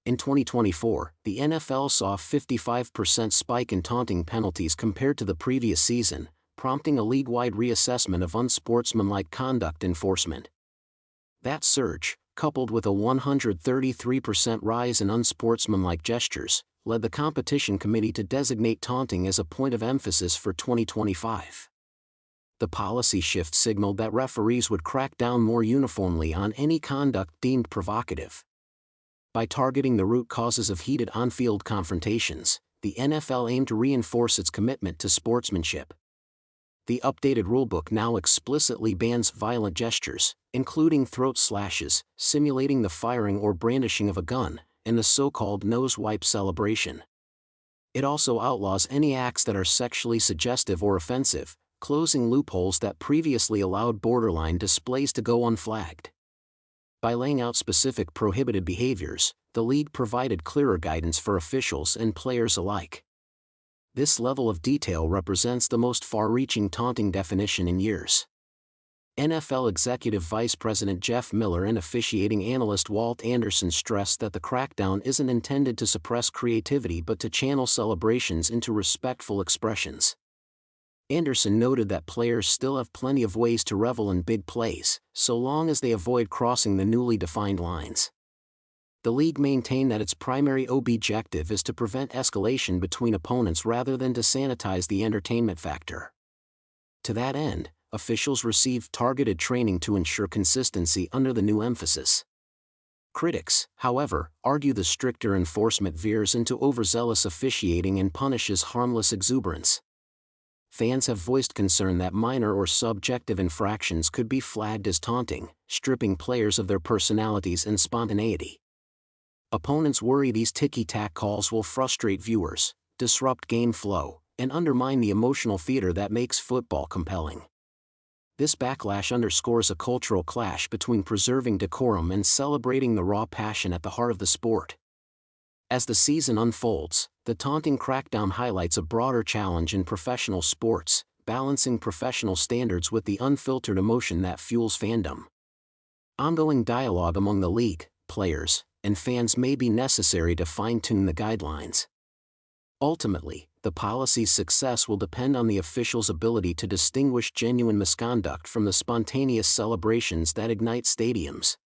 In 2024, the NFL saw a 55% spike in taunting penalties compared to the previous season, prompting a league-wide reassessment of unsportsmanlike conduct enforcement. That surge, coupled with a 133% rise in unsportsmanlike gestures, led the competition committee to designate taunting as a point of emphasis for 2025. The policy shift signaled that referees would crack down more uniformly on any conduct deemed provocative. By targeting the root causes of heated on-field confrontations, the NFL aimed to reinforce its commitment to sportsmanship. The updated rulebook now explicitly bans violent gestures, including throat slashes, simulating the firing or brandishing of a gun, and the so-called nose wipe celebration. It also outlaws any acts that are sexually suggestive or offensive, closing loopholes that previously allowed borderline displays to go unflagged. By laying out specific prohibited behaviors, the league provided clearer guidance for officials and players alike. This level of detail represents the most far-reaching taunting definition in years. NFL Executive Vice President Jeff Miller and officiating analyst Walt Anderson stressed that the crackdown isn't intended to suppress creativity but to channel celebrations into respectful expressions. Anderson noted that players still have plenty of ways to revel in big plays, so long as they avoid crossing the newly defined lines. The league maintained that its primary objective is to prevent escalation between opponents rather than to sanitize the entertainment factor. To that end, officials received targeted training to ensure consistency under the new emphasis. Critics, however, argue the stricter enforcement veers into overzealous officiating and punishes harmless exuberance. Fans have voiced concern that minor or subjective infractions could be flagged as taunting, stripping players of their personalities and spontaneity. Opponents worry these ticky-tack calls will frustrate viewers, disrupt game flow, and undermine the emotional theater that makes football compelling. This backlash underscores a cultural clash between preserving decorum and celebrating the raw passion at the heart of the sport. As the season unfolds, the taunting crackdown highlights a broader challenge in professional sports, balancing professional standards with the unfiltered emotion that fuels fandom. Ongoing dialogue among the league, players, and fans may be necessary to fine-tune the guidelines. Ultimately, the policy's success will depend on the officials' ability to distinguish genuine misconduct from the spontaneous celebrations that ignite stadiums.